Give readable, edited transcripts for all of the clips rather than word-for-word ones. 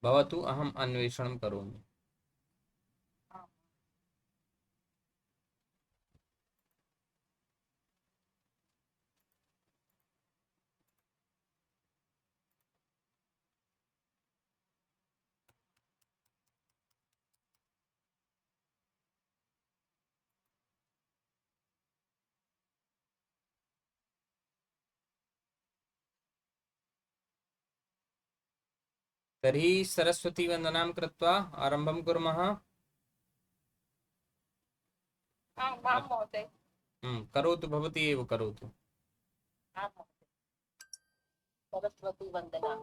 भवतु अहम् अन्वेषणं करोमि। तर्हि सरस्वती वंदनां कृत्वा आरम्भं कुर्मः। आं महोदय। करोतु, भवती एव करोतु। आं महोदय। सरस्वती वन्दना।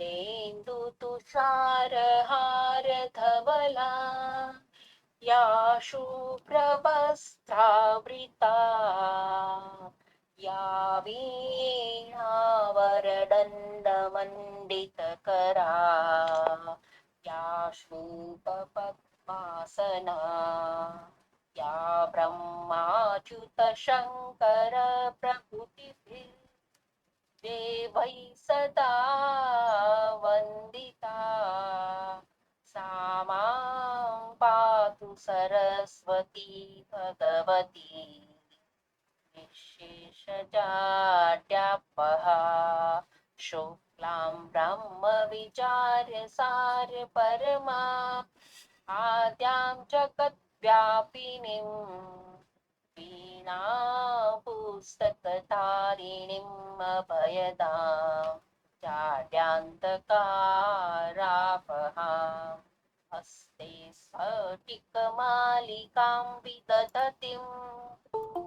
नेन्दुतुषारहारधवला या शुभ्रवस्त्रावृता या वीणावरदण्डमण्डितकरा या श्वेतपद्मासना या ब्रह्माच्युतशङ्कर प्रभृतिभिः देवैः सदा वन्दिता सा मां पातु सरस्वती भगवती निःशेषजाड्यापहा शुक्लां ब्रह्मविचार्यसार परमा आद्यां जगद्व्यापिनीं वीणापुस्तकधारिणीम् अभयदां जाड्यान्तकारापहाम् हस्ते स्फटिकमालिकां विदधतीं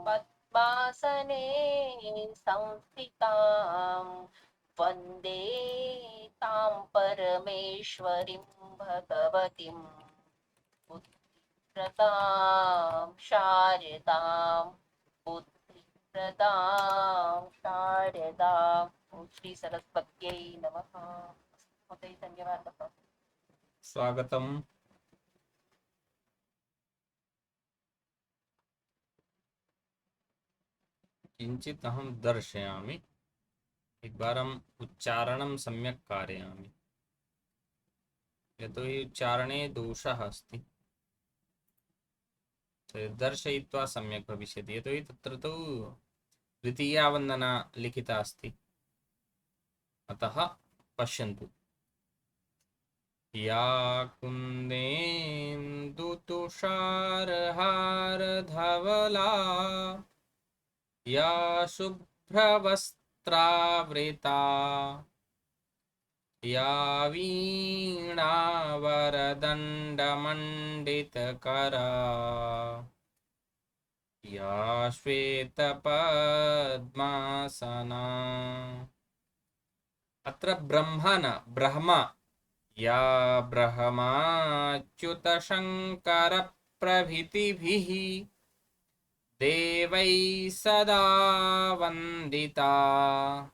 पद्मासने संस्थितां वन्दे तां परमेश्वरीं भगवतीं बुद्धिप्रदां शारदां बुद्धिप्रदां शारदां श्री सरस्वत्यै नमः। महोदय धन्यवादः। स्वागतम्। किञ्चित् अहं दर्शयामि, एकवारम् उच्चारणं सम्यक् कारयामि, यतोहि उच्चारणे दोषः अस्ति। दर्शयित्वा सम्यक् भविष्यति, यतोहि तत्र तु द्वितीया वन्दना लिखिता अस्ति। अतः पश्यन्तु। या कुन्देन्दुतुषारहारधवला या शुभ्रवस्त्रावृता या वीणावरदण्डमण्डितकरा या श्वेतपद्मासना। अत्र ब्रह्मा न ब्रह्मा। या ब्रह्माच्युतशङ्करप्रभृतिभिः देवैः सदा वन्दिता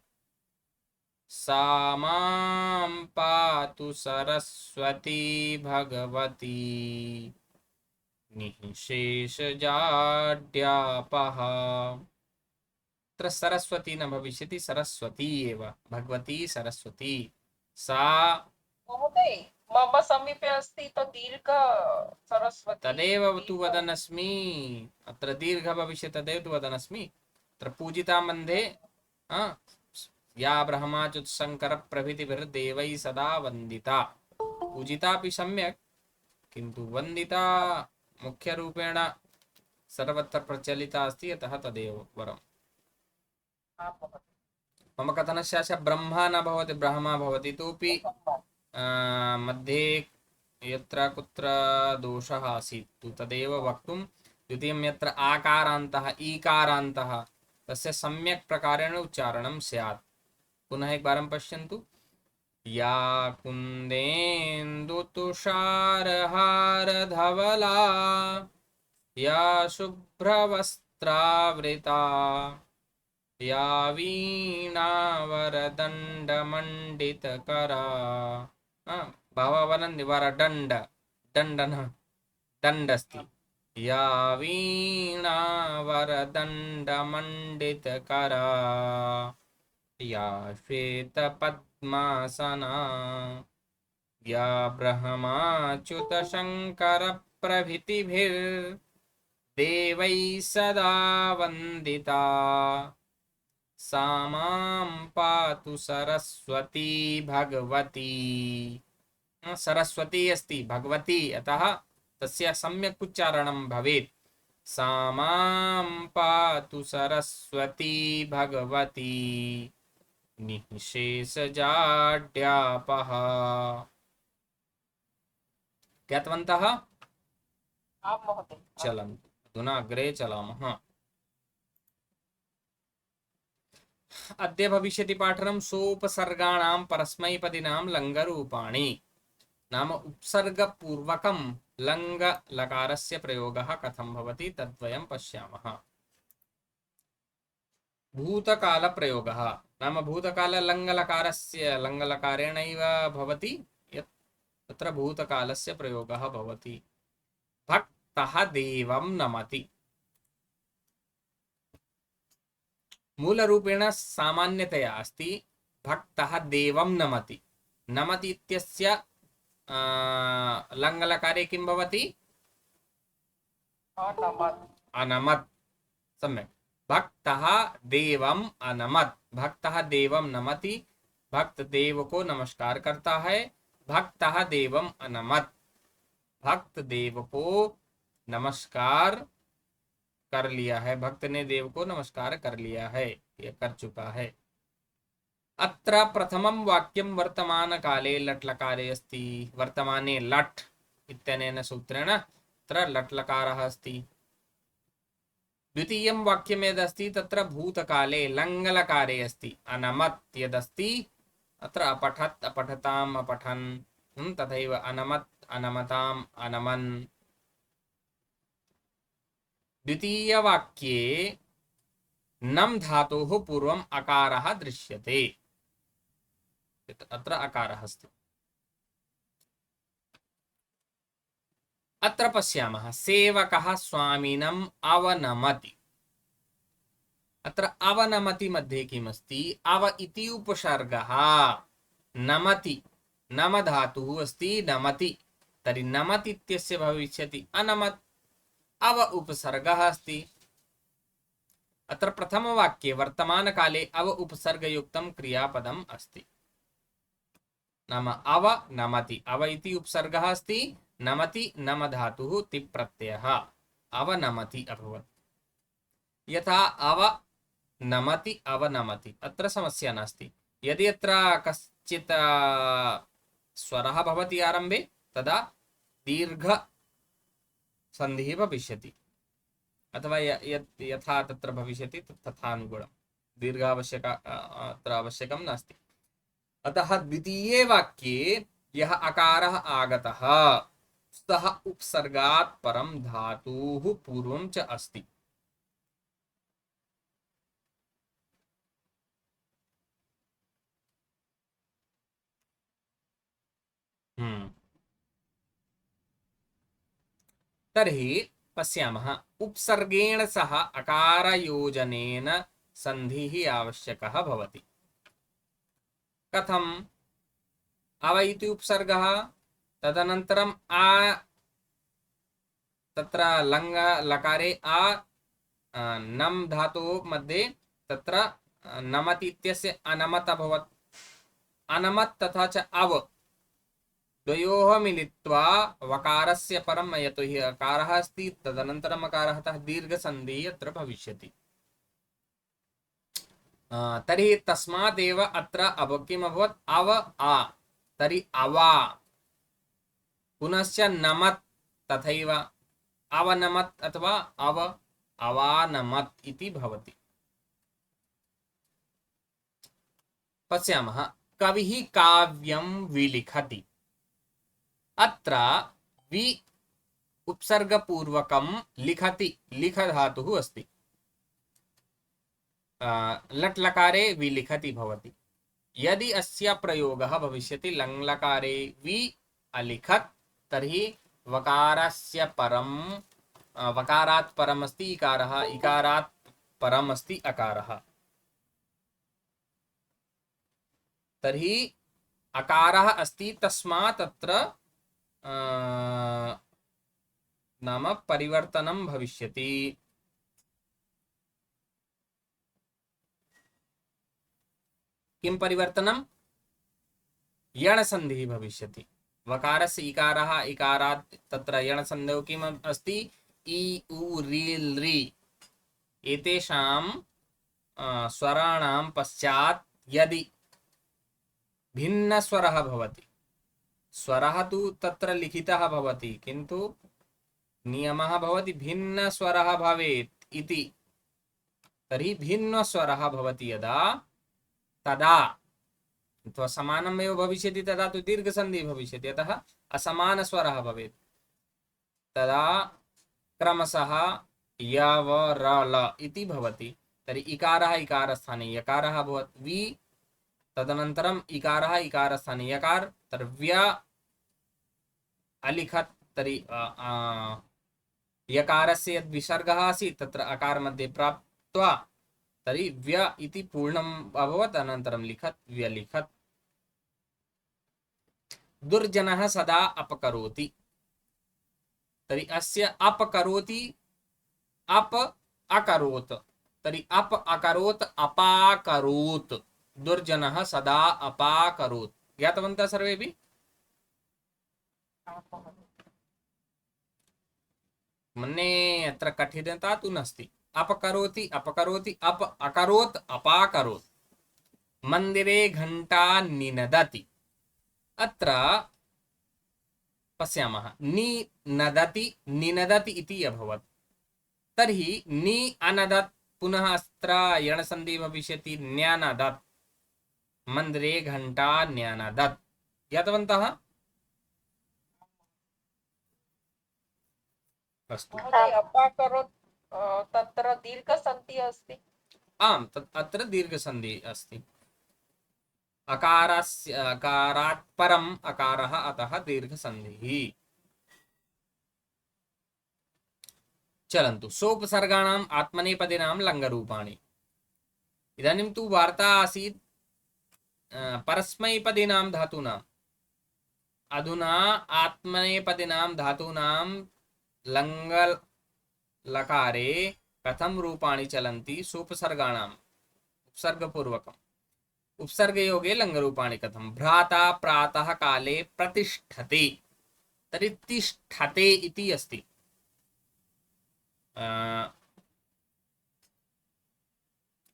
सा मां पातु सरस्वती भगवती निःशेषजाड्यापहा। अत्र सरस्वती न भविष्यति, सरस्वती एव, भगवती सरस्वती। सा महोदय मम समीपे अस्ति तो दीर्घ सरस्वती तदेव तु दीर्घ वदनस्मि। अत्र दीर्घ भविष्यति, तदेव तु वदनस्मि। अत्र पूजिता मध्ये या ब्रह्माच्युत शङ्कर प्रभृतिभिर्देवैः सदा वन्दिता। पूजितापि सम्यक्, किन्तु वन्दिता मुख्यरूपेण सर्वत्र प्रचलिता अस्ति, अतः तदेव वरम्। मम कथनस्य आशा ब्रह्मा न भवति, ब्रह्मा भवति। इतोपि मध्ये यत्र कुत्र दोषः आसीत् तदेव वक्तुं। द्वितीयं यत्र आकारान्तः ईकारान्तः तस्य सम्यक् प्रकारेण उच्चारणं स्यात्। पुनः एकवारं पश्यन्तु। या कुन्देन्दुतुषारहारधवला या शुभ्रवस्त्रावृता या वीणावरदण्डमण्डितकरा। भाववनं वरदण्ड, दण्ड न दण्ड अस्ति। या वीणावरदण्डमण्डितकरा या श्वेतपद्मासना या ब्रह्माच्युतशङ्करप्रभृतिभिर्देवैः सदा वन्दिता सा मां पातु सरस्वती भगवती। सरस्वती अस्ति भगवती, अतः तस्य सम्यक् उच्चारणं भवेत्। सा मां पातु सरस्वती भगवती निःशेषजाड्यापः। ज्ञातवन्तः? आं महोदय। चलन्तु अधुना अग्रे चलामः। अद्य भविष्यति पाठनं सोपसर्गाणां परस्मैपदिनां लङ्गरूपाणि। नाम उपसर्गपूर्वकं लङ् लकारस्य प्रयोगः कथं भवति तद्वयं पश्यामः। भूतकालप्रयोगः नाम भूतकाल लङ्लकारस्य लङ्लकारेणैव भवति यत् तत्र भूतकालस्य प्रयोगः भवति। भक्तः देवं नमति। मूलरूपेण सामान्यतया अस्ति भक्तः देवं नमति। नमति इत्यस्य लङ्लकारे किं भवति? अनमत्। सम्यक्। भक्तः देवम् अनमत्। भक्तः देवं नमति, भक्त देव को नमस्कार करता है। भक्तः देवम अनमत्, भक्त देव को नमस्कार कर लिया है, भक्त ने देव को नमस्कार कर लिया है, ये कर चुका है। अत्र प्रथमं वाक्यं वर्तमान काले लट् लकारे अस्ति। वर्तमाने लट् इत्यनेन सूत्रेण अत्र लट् लकारः अस्ति। द्वितीयं वाक्यं यदस्ति तत्र भूतकाले लङ् लकारे अस्ति। अनमत् यदस्ति अत्र अपठत् अपठताम् अपठन्, तथैव अनमत् अनमताम् अनमन्। द्वितीयवाक्ये नम् धातोः पूर्वम् अकारः दृश्यते। अत्र अकारः अस्ति। अत्र पश्यामः सेवकः स्वामिनम् अवनमति। अत्र अवनमति मध्ये किमस्ति? अव इति उपसर्गः, नमति नम धातुः अस्ति नमति, तर्हि नमति इत्यस्य भविष्यति अनमत्। अव उपसर्गः अस्ति। अत्र प्रथमवाक्ये वर्तमानकाले अव उपसर्गयुक्तं क्रियापदम् अस्ति। नाम अव नमति, अव इति उपसर्गः अस्ति, नमति नम धातुः तिप् प्रत्ययः, अवनमति अभवत्। यथा अव नमति अवनमति, अत्र समस्या नास्ति। यदि अत्र कश्चित् स्वरः भवति आरम्भे तदा दीर्घ सन्धिः भविष्यति, अथवा यथा तत्र भविष्यति तथानुगुणं दीर्घ अत्र आवश्यकं नास्ति। अतः द्वितीये वाक्ये यः अकारः आगतः सः उपसर्गात् परं धातुः पूर्वं च अस्ति। तर्हि पश्यामः उपसर्गेण सह अकारयोजनेन सन्धिः आवश्यकः भवति। कथम्? अव इति उपसर्गः, तदनन्तरम् आ, तत्र लङ् लकारे आ नम् धातोः मध्ये तत्र नमति इत्यस्य अनमत् अभवत्। अनमत् तथा च अव द्वयोः मिलित्वा वकारस्य परं, यतोहि अकारः अस्ति तदनन्तरम् अकारः, अतः दीर्घसन्धिः अत्र भविष्यति। तर्हि तस्मादेव अत्र अव किम् अभवत्? अव आ, तर्हि अवा। पुनश्च नमत् तथैव अवनमत् अथवा अव अवानमत् इति भवति। पश्यामः कविः काव्यं विलिखति। अत्र वि उपसर्गपूर्वकं लिखति, लिख धातुः अस्ति। लट् लकारे विलिखति भवति। यदि अस्य प्रयोगः भविष्यति लङ् लकारे वि अलिखत्, तर्हि वकारस्य परं, वकारात् परम् अस्ति इकारः, इकारात् परम् अस्ति अकारः। तर्हि अकारः अस्ति तस्मात् तत्र नाम परिवर्तनं भविष्यति। किं परिवर्तनं? यणसन्धिः भविष्यति। वकारस्य इकारः इकारात् तत्र यणसन्धौ किम् अस्ति? इ उ रि रि एतेषां स्वराणां पश्चात् यदि भिन्नस्वरः भवति, स्वरः तु तत्र लिखितः भवति किन्तु नियमः भवति भिन्नस्वरः भवेत् इति। तर्हि भिन्नस्वरः भवति यदा, तदा अथवा समानमेव भविष्यति तदा तु दीर्घसन्धिः भविष्यति। अतः असमानस्वरः भवेत् तदा क्रमशः यव र ल इति भवति। तर्हि इकारः इकारस्थाने यकारः अभवत् वि, तदनन्तरम् इकारः इकारस्थाने यकार, तर्व्य अलिखत्, तर्हि यकारस्य यद् विसर्गः आसीत् तत्र अकार मध्ये प्राप्त्वा तर्हि व्य इति पूर्णम् अभवत्, अनन्तरं लिखत् व्यलिखत्। दुर्जनः सदा अपकरोति। तर्हि अस्य अपकरोति अप अकरोत्, तर्हि अप अकरोत् अपाकरोत्, दुर्जनः सदा अपाकरोत्। ज्ञातवन्तः सर्वेपि? आम् महोदय। मन्ये अत्र कठिनता तु नास्ति। अपकरोति अपकरोति अप अकरोत् अपाकरोत्। मन्दिरे घण्टा निनदति। अत्र पश्यामः, निनदति निनदति इति अभवत्। तर्हि नि अनदत्, पुनः अत्र यणसन्धिः भविष्यति न्यनदत्। मन्दिरे घण्टा न्यनदत्। ज्ञातवन्तः? अस्तु। महोदय अपाकरोत् तत्र दीर्घसन्धिः अस्ति। आम्, तत् अत्र दीर्घसन्धिः अस्ति। अकारस्य अकारात् परम् अकारः, अतः दीर्घसन्धिः। चलन्तु, सोपसर्गाणाम् आत्मनेपदिनां लङ्गरूपाणि। इदानीं तु वार्ता आसीत् परस्मैपदिनां धातूनाम्। अधुना आत्मनेपदिनां धातूनां लङ्ग लकारे कथं रूपाणि चलन्ति? सोपसर्गाणाम् उपसर्गपूर्वकम्। उपसर्गयोगे लङ्गरूपाणि कथं? भ्राता प्रातः काले प्रतिष्ठते। तर्हि तिष्ठते इति अस्ति।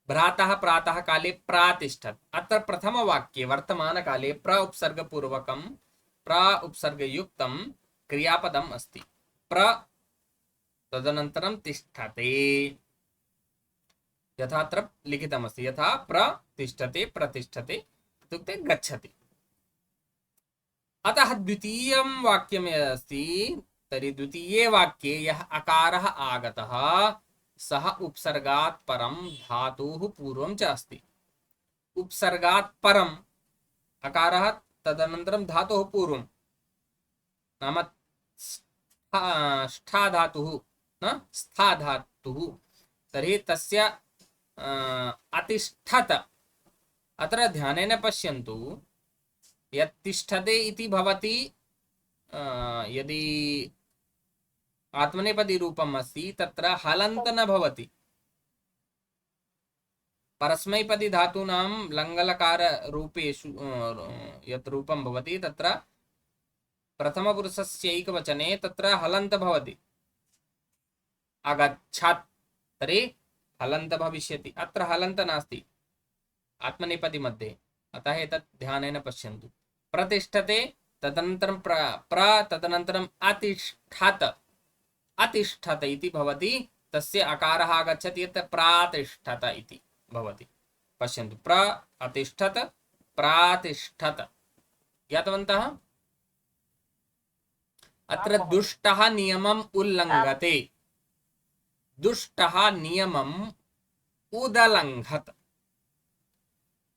भ्रातः प्रातः काले प्रातिष्ठत्। अत्र प्रथमवाक्ये वर्तमानकाले प्र उपसर्गपूर्वकं प्र उपसर्गयुक्तं क्रियापदम् अस्ति। प्र तदनन्तरं तिष्ठते, यथा अत्र लिखितमस्ति, यथा प्रतिष्ठते प्रतिष्ठते इत्युक्ते गच्छति। अतः द्वितीयं वाक्यम् अस्ति। तर्हि द्वितीये वाक्ये यः अकारः आगतः सः उपसर्गात् परं धातुः पूर्वं च अस्ति। उपसर्गात् परम् अकारः, तदनन्तरं धातुः पूर्वं, नाम स्था धातुः न स्था धातुः। तर्हि तस्य अतिष्ठत। अत्र ध्यानेन पश्यन्तु, यत् तिष्ठते इति भवति यदि आत्मनेपदी रूपम् अस्ति तत्र हलन्त न भवति। परस्मैपदी धातूनां लङ्गलकार रूपेषु यत् रूपं भवति तत्र प्रथमपुरुषस्य एकवचने तत्र हलन्त भवति। अगच्छत्, तर्हि हलन्त भविष्यति। अत्र हलन्त नास्ति आत्मनेपदी मध्ये, अतः एतत् ध्यानेन पश्यन्तु। प्रतिष्ठते, तदनन्तरं प्र तदनन्तरम् अतिष्ठत। अतिष्ठत इति भवति, तस्य अकारः आगच्छति यत् प्रातिष्ठत इति भवति। पश्यन्तु, प्र अतिष्ठत प्रातिष्ठत। ज्ञातवन्तः? अत्र दुष्टः नियमम् उल्लङ्घते। दुष्टः नियमम् उदलङ्घत।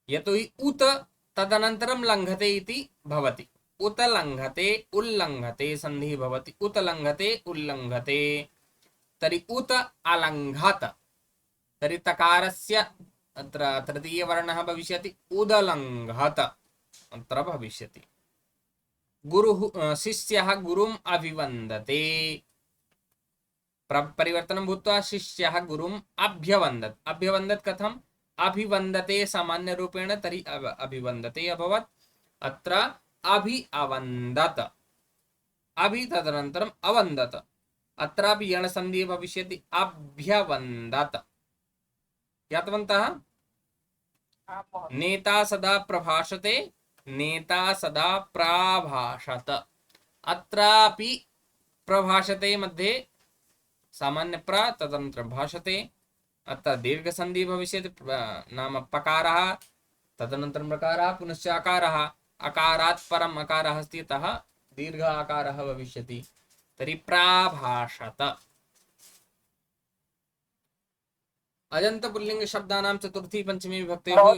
यतोहि उत तदनन्तरं लङ्घते इति भवति। उत लङ्घते उल्लङ्घते सन्धिः भवति। उत लङ्घते उल्लङ्घते। तर्हि उत अलङ्घत। तर्हि तकारस्य अत्र तृतीयवर्णः भविष्यति उदलङ्घत। अत्र भविष्यति। गुरुः शिष्यः गुरुम् अभिवन्दते, परिवर्तनं भूत्वा शिष्यः गुरुम् अभ्यवन्दत्। अभ्यवन्दत् कथम्? अभिवन्दते सामान्यरूपेण, तर्हि अभिवन्दते अभवत्। अत्र अभि अवन्दत, अभि तदनन्तरम् अवन्दत, अत्रापि यणसन्धिः भविष्यति अभ्यवन्दत। ज्ञातवन्तः? आम् महोदय। नेता सदा प्रभाषते, नेता सदा प्राभाषत। अत्रापि प्रभाषते मध्ये सामान्य प्र, तदनन्तरं भाषते। अत्र दीर्घसन्धिः भविष्यति, नाम पकारः, तदनन्तरं प्रकारः, पुनश्च अकारः। अकारात् परम् अकारः अस्ति, अतः दीर्घ आकारः भविष्यति। तर्हि प्राभाषत। अजन्त पुल्लिंग शब्दानां चतुर्थी पंचमी विभक्तयोः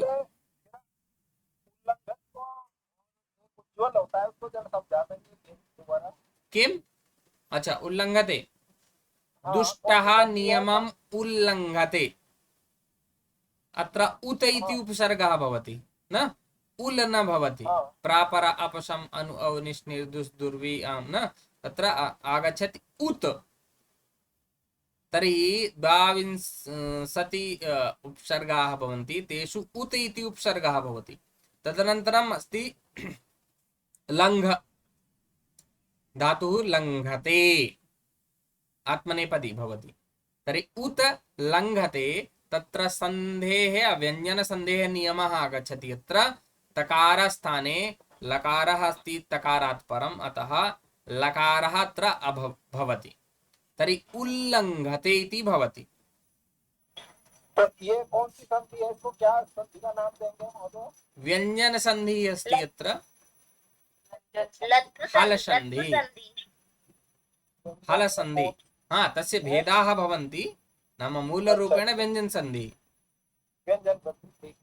उज्ज्वल होता है उसको जरा समझा देंगे दोबारा। किम? अच्छा, उल्लंघते। हाँ, दुष्टः कौन सी नियमम् उल्लंघते। अत्र उत इति हाँ। उपसर्गः भवति, न उल् न भवति। हाँ। प्रापर अपशम अनु औ निश् निर्दुस् दुर्वि आम् न, तत्र आगच्छति उत। तर्हि द्वाविंशति उपसर्गाः भवन्ति, तेषु उत इति उपसर्गः भवति। तदनन्तरम् अस्ति लङ्घ, धातुः लङ्घते, आत्मनेपदी भवति। तर्हि उत लङ्घते, तत्र सन्धेः व्यञ्जनसन्धेः नियमः आगच्छति। अत्र तकारस्थाने लकारः अस्ति तकारात् परम्, अतः लकारः अत्र भवति। तर्हि उल्लङ्घते इति भवति। तो ये कौन सी संधि है, इसको क्या संधि का नाम देंगे महोदय? व्यञ्जन संधि अस्ति अत्र, लत्व हल संधि, संधि, हल संधि। हाँ, तस्य भेदाः भवन्ति, नाम मूलरूपेण व्यञ्जन संधि। व्यंजन संधि,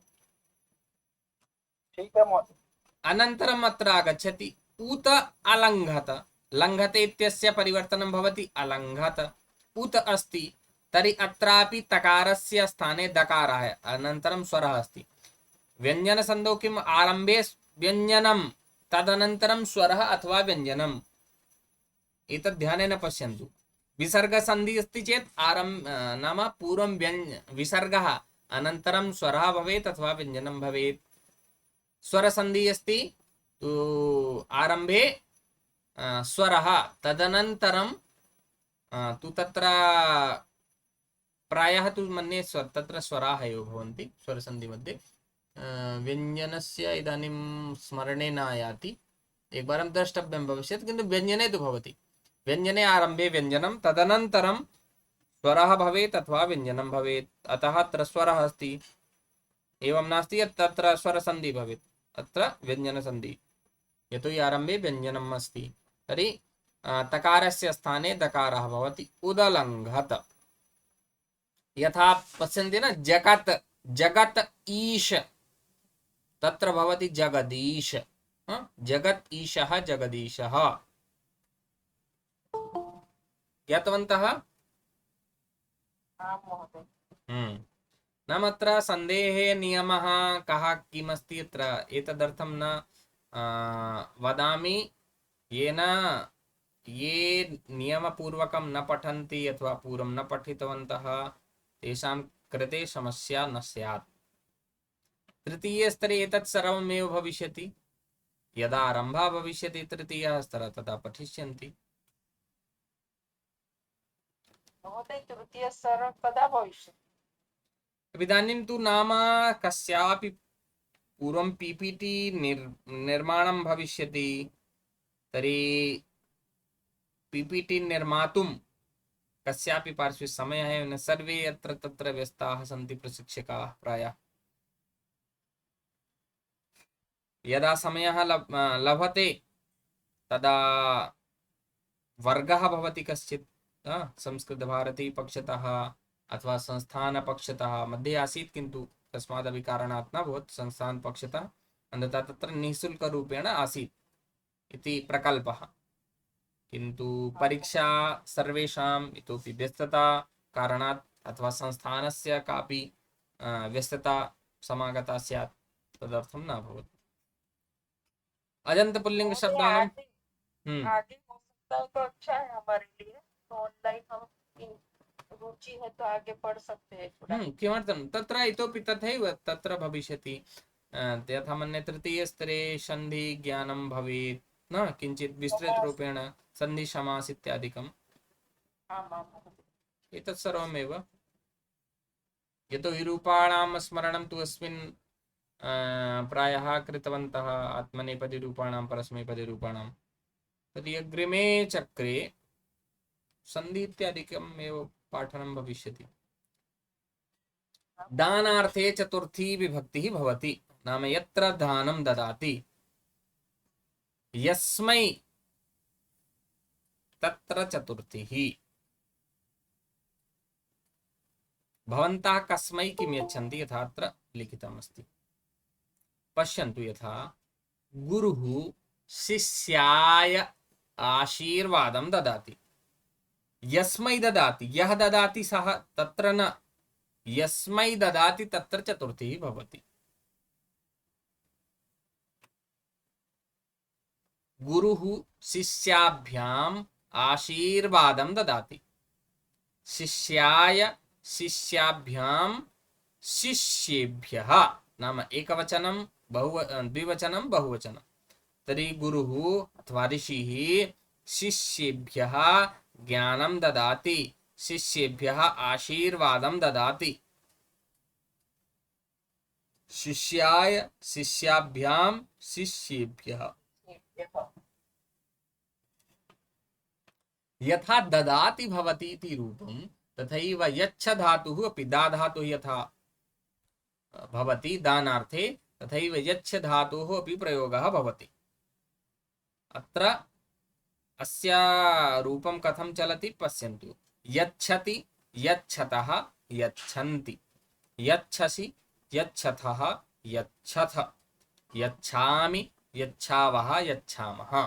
ठीक है महोदय। अनन्तरम् अत्र आगच्छति उत अलङ्घत। लङ्घते इत्यस्य परिवर्तनं भवति अलङ्घत। उत अस्ति, तर्हि अत्रापि तकारस्य स्थाने दकारः, अनन्तरं स्वरः अस्ति। व्यञ्जनसन्धौ किम्? आरम्भे व्यञ्जनं, तदनन्तरं स्वरः अथवा व्यञ्जनम्। एतत् ध्यानेन पश्यन्तु। विसर्गसन्धिः अस्ति चेत् नाम पूर्वं विसर्गः, अनन्तरं स्वरः भवेत् अथवा व्यञ्जनं भवेत्। स्वरसन्धिः अस्ति तु आरम्भे स्वरः, तदनन्तरं तु तत्र प्रायः तु मन्ये तत्र स्वराः एव भवन्ति स्वरसन्धिमध्ये। व्यञ्जनस्य इदानीं स्मरणे न आयाति, एकवारं द्रष्टव्यं भविष्यत्, किन्तु व्यञ्जने तु भवति। व्यञ्जने आरम्भे व्यञ्जनं, तदनन्तरं स्वरः भवेत् अथवा व्यञ्जनं भवेत्। अतः अत्र स्वरः अस्ति, एवं नास्ति यत् तत्र स्वरसन्धिः भवेत्, अत्र व्यञ्जनसन्धिः, यतोहि आरम्भे व्यञ्जनम् अस्ति। तर्हि तकारस्य स्थाने दकारः भवति। उदलङ्घत। यथा पश्यन्ति न, जगत्, जगत् ईश, तत्र भवति जगदीश। जगत् ईशः जगदीशः। ज्ञातवन्तः? आम् महोदय। नाम अत्र सन्धेः नियमः कः किमस्ति अत्र एतदर्थं न वदामि। येन ये नियमपूर्वकं न पठन्ति अथवा पूर्वं न पठितवन्तः, तेषां कृते समस्या न स्यात्। तृतीयस्तरे एतत् सर्वमेव भविष्यति। यदा आरम्भः भविष्यति तृतीयः स्तरः, तदा पठिष्यन्ति। महोदय, तृतीय स्तर कदा भविष्यति? इदानीं तु नाम कस्यापि पूर्वं पीपीटी निर्माणं भविष्यति, तर्हि पीपीटी निर्मातुं कस्यापि पार्श्वे समयः एव न, सर्वे अत्र तत्र व्यस्ताः सन्ति प्रशिक्षकाः प्रायः। यदा समयः लभते तदा वर्गः भवति कश्चित्, संस्कृतभारती पक्षतः अथवा संस्थानपक्षतः, मध्ये आसीत् किन्तु तस्मादपि कारणात् न भवत्, संस्थानपक्षतः अन्यथा तत्र निःशुल्करूपेण आसीत् इति प्रकल्पः। किन्तु परीक्षा सर्वेषाम् इतोपि व्यस्तता कारणात् अथवा संस्थानस्य कापि व्यस्तता समागता स्यात्, तदर्थं न भवत्। अजंत पुल्लिंग महोदय, शब्दानां आगे आगे हो सकता है तो अच्छा है हमारे लिए, तो ऑनलाइन हम रुचि है तो आगे पढ़ सकते हैं थोड़ा। किमर्थं तत्र इतोपि तथैव तत्र भविष्यति। यथा मन्ये तृतीयस्तरे सन्धि ज्ञानं भवेत् न, किञ्चित् विस्तृतरूपेण सन्धि समास इत्यादिकम् आम् आम् महोदय। एतत् सर्वमेव। यतोहि रूपाणां स्मरणं तु अस्मिन् प्रायः कृतवन्तः आत्मनेपदिरूपाणां परस्मैपदिरूपाणां। तर्हि अग्रिमे चक्रे सन्धि इत्यादिकम् एव पाठनं भविष्यति। दानार्थे चतुर्थी विभक्तिः भवति, नाम यत्र दानं ददाति यस्मै तत्र चतुर्थीः। भवन्तः कस्मै किं यच्छन्ति यथा अत्र लिखितमस्ति। पश्यन्तु, यथा गुरुः शिष्याय आशीर्वादं ददाति, यस्मै ददाति, यः ददाति सः तत्र न, यस्मै ददाति तत्र चतुर्थी भवति। गुरुः शिष्याभ्याम् आशीर्वादं ददाति, शिष्याय शिष्याभ्यां शिष्येभ्यः, नाम एकवचनं द्विवचनं बहुवचनं। तर्हि गुरुः अथवा ऋषिः शिष्येभ्यः ज्ञानं ददाति, शिष्येभ्यः आशीर्वादं ददाति। शिष्याय शिष्याभ्यां शिष्येभ्यः। यथा ददाति भवति इति रूपं, तथैव यच्छ धातुः अपि दा धातुः यथा भवति दानार्थे, तथैव यच्छ धातोः अपि प्रयोगः भवति। अत्र अस्य रूपं कथं चलति पश्यन्तु। यच्छति, यच्छतः, यच्छन्ति, यच्छसि, यच्छथः, यच्छथ, यच्छामि, यच्छावः, यच्छामः।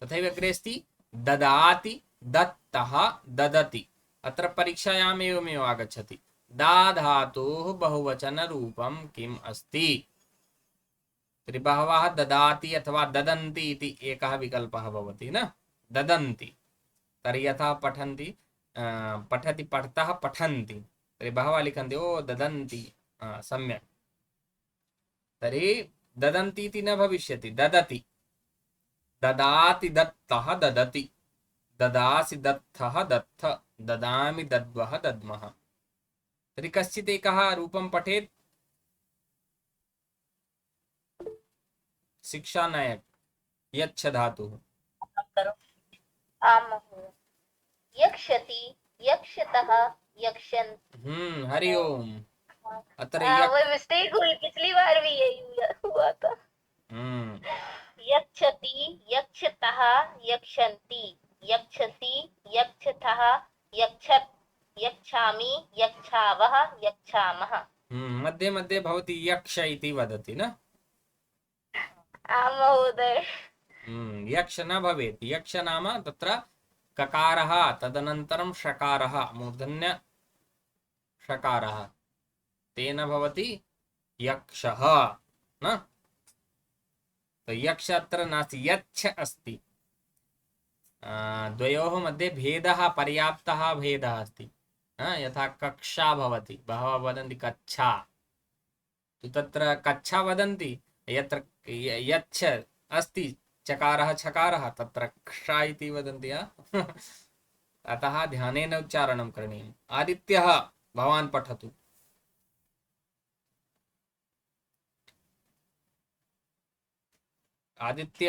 तथैव अग्रे अस्ति ददाति, दत्तः, ददति। अत्र परीक्षायाम् एवमेव आगच्छति। दा धातोः बहुवचनरूपं किम् अस्ति? तर्हि बहवः ददाति अथवा ददन्ति इति एकः विकल्पः भवति न, ददन्ति। तर्हि यथा पठन्ति, पठति पठतः पठन्ति, तर्हि बहवः लिखन्ति ओ ददन्ति, सम्यक्। तर्हि ददन्ति इति न भविष्यति, ददति। ददाति, दत्तः, ददति। ददासि, दत्थः, दत्थ। ददामि, दद्वः, दद्मः। तर्हि कश्चित् एकः रूपं पठेत्। शिक्षानायक, यच्छ धातुः। आम् महोदय। यक्षति, यक्षतः, यक्षन्ति। हरि ओम। अत्र वो मिस्टेक हुई, पिछली बार भी यही हुआ था। यक्षति, यक्षतः, यक्षन्ति, यक्षसि, यक्षथः, यक्षत्, यच्छामि, यच्छावः, यच्छामः। मध्ये मध्ये भवति यक्ष इति वदति न? आम् महोदय। यक्ष न भवेत्। यक्ष नाम तत्र ककारः तदनन्तरं षकारः, मूर्धन्य षकारः, तेन भवति यक्षः न? तो यक्ष अत्र नास्ति, यच्छ अस्ति। द्वयोः मध्ये भेदः, पर्याप्तः भेदः अस्ति। यथा कक्षा भवति, बहवः वदन्ति कक्षा, तु तत्र कक्षा वदन्ति, यत्र यच्छ अस्ति चकारः छकारः तत्रक्षा इति वदन्ति। अतः ध्यानेन उच्चारणं करणीयम्। आदित्यः, भवान् पठतु। आदित्य,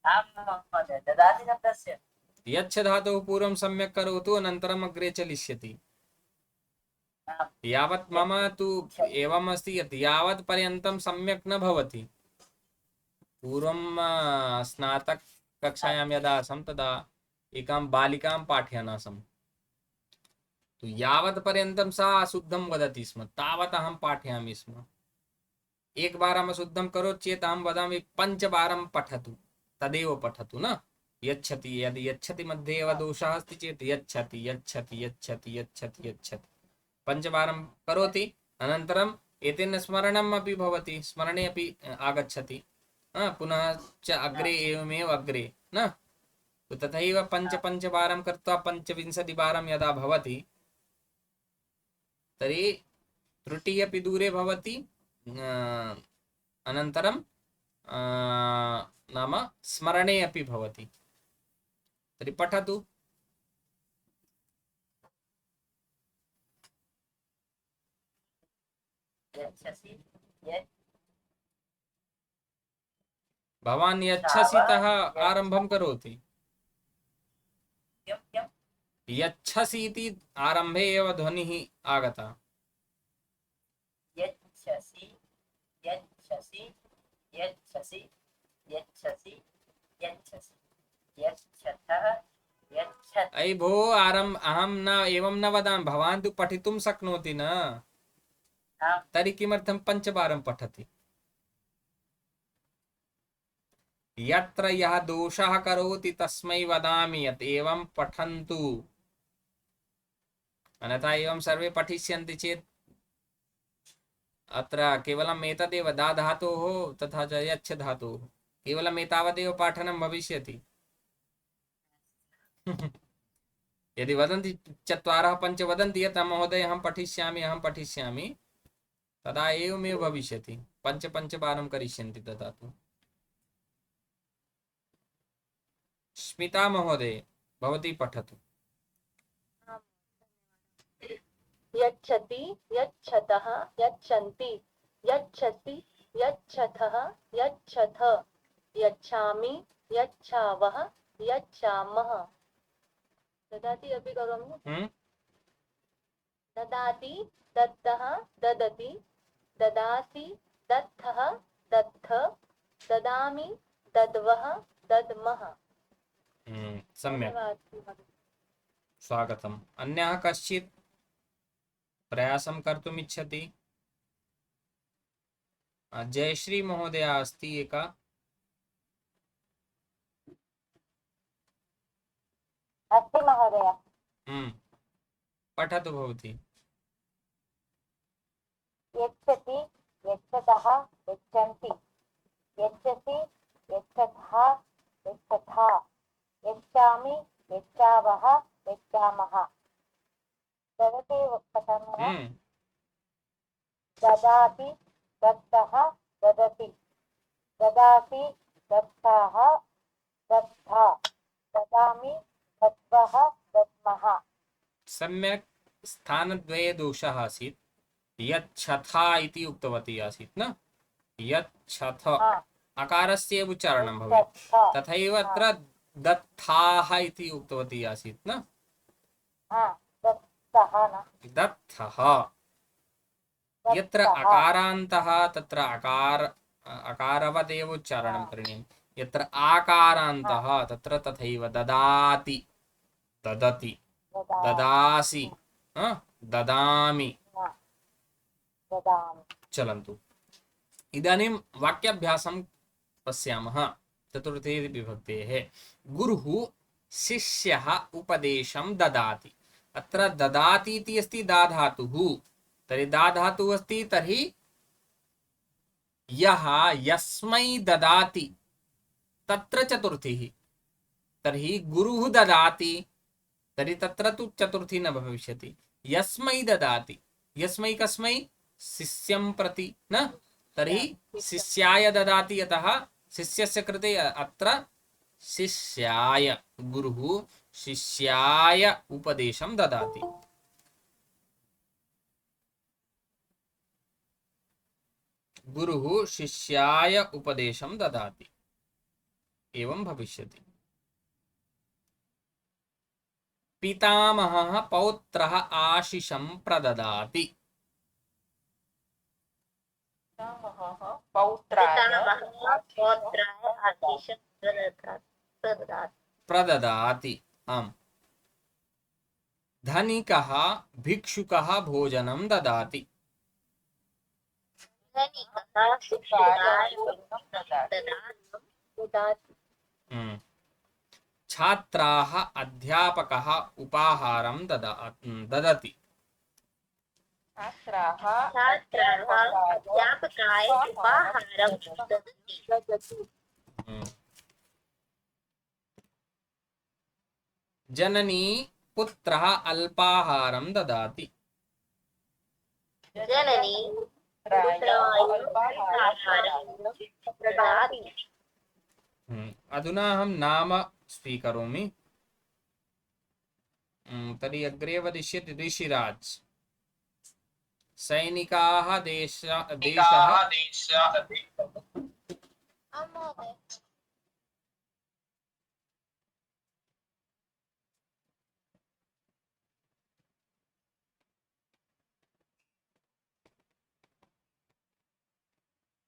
ददाति शब्दस्य यच्छ धातुः पूर्वं सम्यक् करोतु, अनन्तरम् अग्रे चलिष्यति। यावत् मम तु एवम् अस्ति यत् यावत् पर्यन्तं सम्यक् न भवति। पूर्वं स्नातक कक्षायां यदा आसं तदा एकां बालिकां पाठयन् आसम्। तु यावत् पर्यन्तं सा अशुद्धं वदति स्म तावत् अहं पाठयामि स्म। एकवारम् अशुद्धं करोति चेत् अहं वदामि पञ्चवारं पठतु, तदेव पठतु न। यच्छति, यदि यच्छति मध्ये एव दोषः अस्ति चेत् यच्छति यच्छति यच्छति यच्छति यच्छति, पञ्चवारं करोति, अनन्तरं एतेन स्मरणम् अपि भवति, स्मरणे अपि आगच्छति, पुनः च अग्रे एवमेव अग्रे न तो तथैव पञ्चवारं कृत्वा 25 यदा भवति तर्हि त्रुटिः अपि दूरे भवति, अनन्तरं नाम स्मरणे अपि भवति। तर्हि पठतु। यच्छसि यत् भवान् यच्छसितः आरम्भं करोति। किं किं यच्छसि इति आरम्भे एव ध्वनिः आगता। यच्छसि यच्छसि यच्छसि यच्छसि यच्छसि यच्छतः यच्छत् अयि भो अहं न एवं न वदामि, भवान् तु पठितुं शक्नोति न, आम् तर्हि किमर्थं 5 वारं पठति? यत्र यः दोषः करोति तस्मै वदामि यत् एवं पठन्तु, अन्यथा एवं सर्वे पठिष्यन्ति चेत् अत्र केवलम् एतदेव दा धातोः तथा च यच्छ धातोः केवलम् एतावदेव पाठनं भविष्यति। यदि वदन्ति 4-5 वदन्ति यत् महोदय अहं पठिष्यामि तदा एवमेव भविष्यति, 5 वारं करिष्यन्ति तदा तु। स्मिता महोदय भवती पठतु। यच्छति यच्छतः यच्छन्ति यच्छसि यच्छथः यच्छथ यच्छामि यच्छावः यच्छामः। ददाति अपि करोमि। ददाति दत्तः ददति ददासि दत्थः दत्थ ददामि दद्वः दद्मः। सम्यक्, धन्यवादः। स्वागतम्। अन्यः कश्चित् प्रयासं कर्तुम् इच्छति? जयश्री महोदया अस्ति एका। अस्ति महोदय। पठतु भवती। यच्छति यच्छतः यच्छन्ति यच्छसि यच्छथः यच्छथा यच्छामि यच्छावः यच्छामः। ददति पठामः। ददाति दत्तः ददति ददासि दत्तः दत्था ददामि दद्वः दद्मः। सम्यक्। स्थानद्वये दोषः आसीत्। यच्छथा इति उक्तवती आसीत् न, यच्छथ अकारस्य एव उच्चारणं भवेत्। तथैव अत्र दत्थाः इति उक्तवती आसीत् न, दत्थः। यत्र अकारान्तः तत्र अकारवदेव उच्चारणं करणीयं, यत्र आकारान्तः तत्र तथैव ददाति ददति ददासि ददामि। चलन्तु इदानीं वाक्याभ्यासं पश्यामः। चतुर्थे विभक्तेः गुरुः शिष्यः उपदेशं ददाति। अत्र ददाति इति अस्ति दा धातुः, तर्हि दा धातुः अस्ति, तर्हि यः यस्मै ददाति तत्र चतुर्थीः। तर्हि गुरुः ददाति, तर्हि तत्र तु चतुर्थी न भविष्यति। यस्मै ददाति, यस्मै कस्मै? शिष्यं प्रति न, तर्हि शिष्याय ददाति, अतः शिष्यस्य कृते अत्र शिष्याय, गुरुः शिष्याय उपदेशं ददाति। गुरुः शिष्याय उपदेशं ददाति, एवं भविष्यति। पितामहः पौत्रः आशिषं प्रददाति। प्रददाति, आम्। धनिकः भिक्षुकः भोजनं ददाति। छात्राः अध्यापकः उपाहारं ददति। छात्राः छात्राः अध्यापकाय उपाहारं ददति हम्म। जननी पुत्रः अल्पाहारं ददाति। जननी पुत्राय अल्पाहारं ददाति अधुना अहं नाम स्वीकरोमि। तर्हि अग्रे वदिष्यति ऋषिराज। सैनिकाः देशः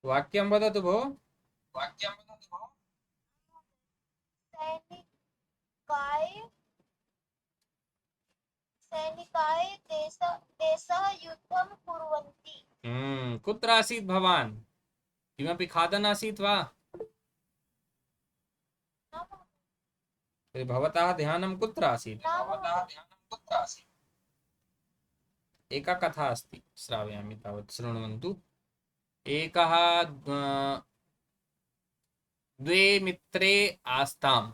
वाक्यं वदतु भो। सैनिकाय देशः युद्धं कुर्वन्ति कुत्र आसीत् भवान्? किमपि खादन् आसीत् वा? तर्हि भवतः ध्यानं कुत्र आसीत्? एका कथा अस्ति, श्रावयामि तावत् शृण्वन्तु। एकः द्वे मित्रे आस्ताम्।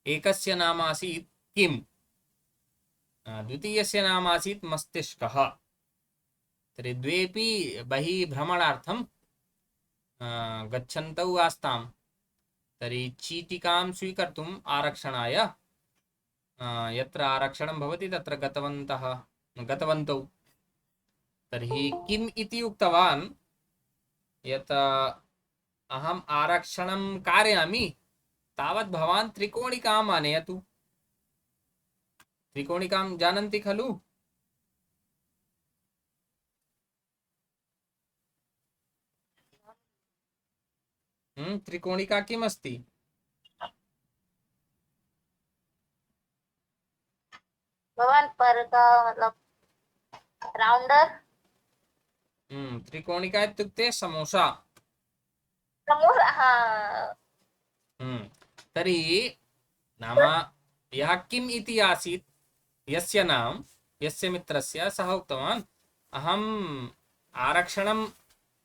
एकस्य नाम आसीत् किम्, द्वितीयस्य नाम आसीत् मस्तिष्कः। तर्हि द्वेपि बहिः भ्रमणार्थं गच्छन्तौ आस्ताम्। तर्हि चीटिकां स्वीकर्तुम् आरक्षणाय यत्र आरक्षणं भवति तत्र गतवन्तौ। तर्हि किम् इति उक्तवान् यत् अहम् आरक्षणं कारयामि, तावत् भवान् त्रिकोणिकाम् आनयतु। त्रिकोणिकां जानन्ति खलु? त्रिकोणिका किम् अस्ति? भवान पर का मतलब राउंडर त्रिकोणिका इत्युक्ते समोसा। समोसा हाँ तर्हि नाम यः किम् इति आसीत्, यस्य नाम, यस्य मित्रस्य, सः उक्तवान् अहम् आरक्षणं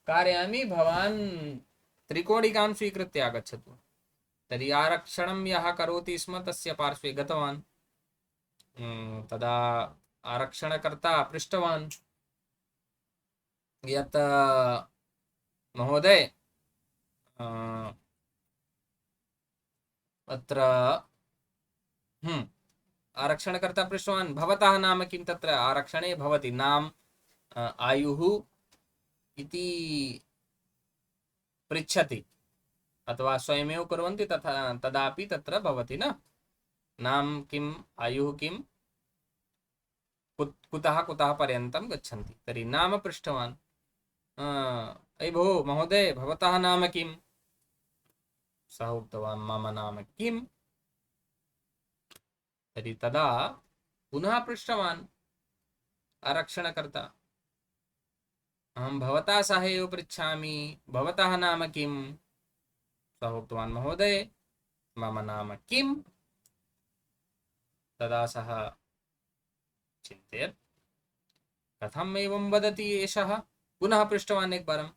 कारयामि, भवान् त्रिकोणिकां स्वीकृत्य आगच्छतु। तर्हि आरक्षणं यः करोति स्म तस्य पार्श्वे गतवान्। तदा आरक्षणकर्ता पृष्टवान् यत् महोदय अत्र आरक्षणकर्ता पृष्टवान् भवतः नाम किं? तत्र आरक्षणे भवति नाम आयुः इति पृच्छति, अथवा स्वयमेव कुर्वन्ति तथा तदापि तत्र भवति न, नाम किम्, आयुः किम्, कुतः कुतः पर्यन्तं गच्छन्ति। तर्हि नाम पृष्टवान्, अयि भो महोदय भवतः नाम किम्? सः उक्तवान् मम नाम किम्। तर्हि तदा पुनः पृष्टवान् आरक्षणकर्ता, अहं भवता सह एव पृच्छामि, भवतः नाम किम्? सः उक्तवान् महोदय मम नाम किम्। तदा सः चिन्तयत् कथम् एवं वदति एषः। पुनः पृष्टवान् एकवारम्,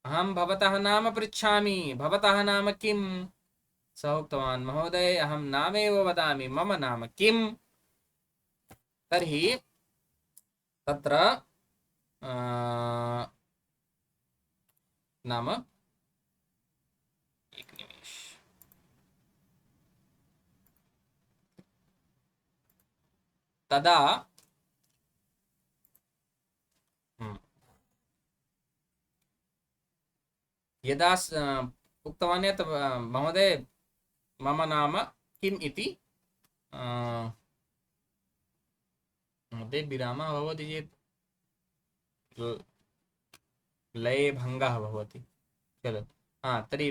अहं भवतः नाम पृच्छामि, भवतः नाम किम्? सः उक्तवान् महोदय अहं नामेव वदामि, मम नाम किम्। तर्हि तत्र नाम एक निमेष, तदा यदा उक्तवान् यत् महोदय मम नाम किम् इति, महोदय विरामः भवति चेत् लये भङ्गः भवति। चलो तर्हि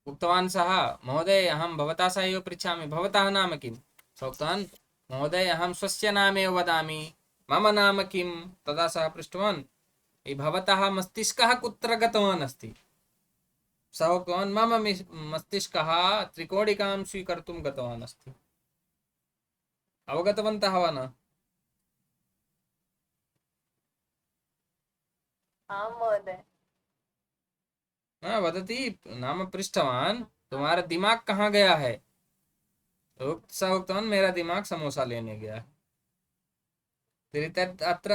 उक्तवान् सः महोदय अहं भवता सह एव पृच्छामि, भवतः नाम किम्? सः उक्तवान् महोदय अहं स्वस्य नामेव वदामि, मम नाम किम्? तदा सः पृष्टवान् भवतः मस्तिष्कः कुत्र गतवान् अस्ति? सः उक्तवान् मम मस्तिष्कः त्रिकोणिकां स्वीकर्तुं गतवान् अस्ति। अवगतवन्तः वा न? आं महोदय। वदति नाम पृष्ठवान् तुम्हारा दिमाग कहाँ गया है? सः उक्तवान् मेरा दिमाग समोसा लेने गया है। तर्हि तत् अत्र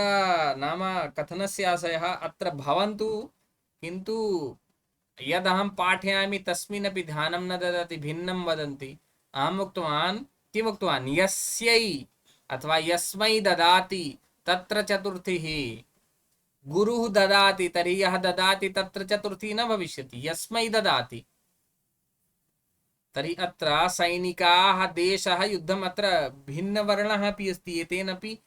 नाम कथनस्य आशयः अत्र भवन्तु, किन्तु यदहं पाठयामि तस्मिन्नपि ध्यानं न ददति, भिन्नं वदन्ति। अहम् उक्तवान् किम् उक्तवान्, यस्यै अथवा यस्मै ददाति तत्र चतुर्थीः, गुरुः ददाति तर्हि यः ददाति तत्र चतुर्थी न भविष्यति, यस्मै ददाति। तर्हि अत्र सैनिकाः देशः युद्धम् अत्र भिन्नवर्णः अपि अस्ति, एतेनपि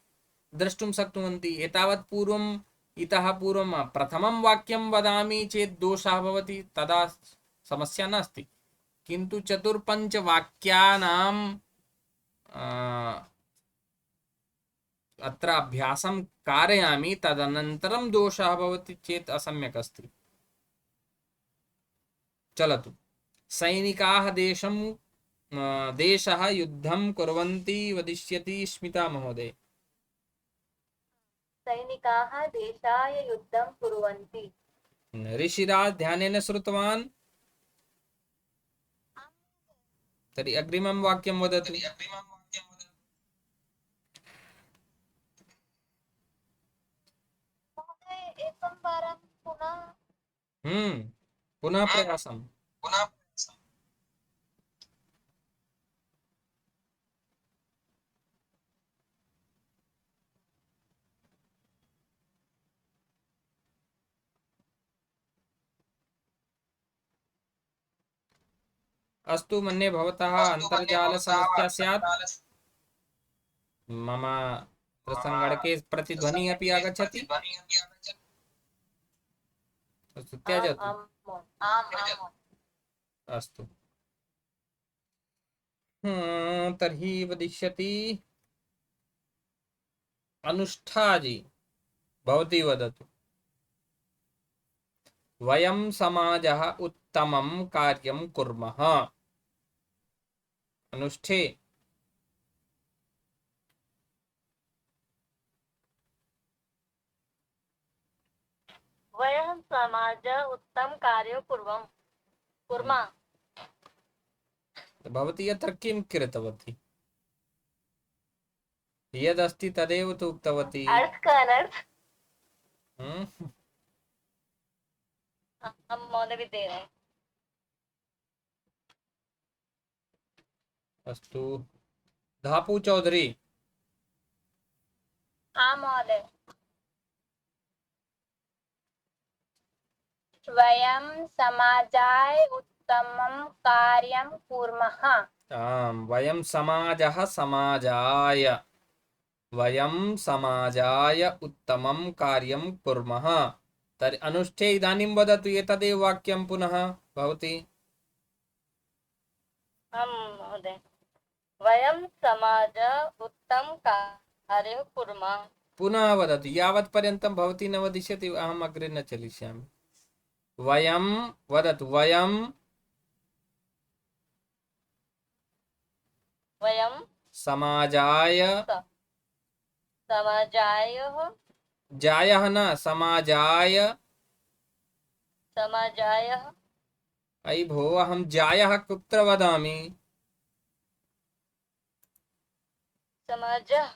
द्रष्टुं शक्नुवन्ति। एतावत् पूर्वम् इतः पूर्वं प्रथमं वाक्यं वदामि चेत् दोषः भवति, तदा समस्या नास्ति, किन्तु चतुर्पञ्चवाक्यानां अत्र अभ्यासं कारयामि, तदनन्तरं दोषः भवति चेत् असम्यक् अस्ति। चलतु। सैनिकाः देशः युद्धं कुर्वन्ति वदिष्यति स्मिता महोदय। सैनिकाः देशाय युद्धं कुर्वन्ति। ऋषिराज ध्यानेन श्रुतवान्? तर्हि अग्रिमं वाक्यं वदतु। एकं वारं पुनः पुनः प्रयासम्। अस्तु, मन्ये भवतः अन्तर्जालसमस्या स्यात्। मम सङ्गणके प्रतिध्वनिः अपि आगच्छति। अस्तु, त्यजतु। अस्तु। तर्हि वदिष्यति अनुष्ठाजी, भवती वदतु। वयं समाजः उत्तमं कार्यं कुर्मः। अनुष्ठे। वयं समाजः उत्तमं कार्यं कुर्मः। भवती अत्र किं कृतवती? यदस्ति तदेव तु उक्तवती। अर्थ का अनर्थ हम महोदय भी दे रहे हैं। अस्तु, धापू चौधरी। हाँ महोदय। वयं समाजाय उत्तमं कार्यं कुर्मः। आम्, वयं समाजाय उत्तमं कार्यं कुर्मः। तर्हि अनुष्ठे इदानीं वदतु एतदेव वाक्यं पुनः भवती। महोदय, वयं समाजाय उत्तमं कार्यं कुर्मः। पुनः वदतु, यावत् पर्यन्तं भवती न वदिष्यति अहम् अग्रे न चलिष्यामि। वयं वदतु। वयं समाजाय जायः न समाजाय। अयि भो, अहं जायः कुत्र वदामि? समाजः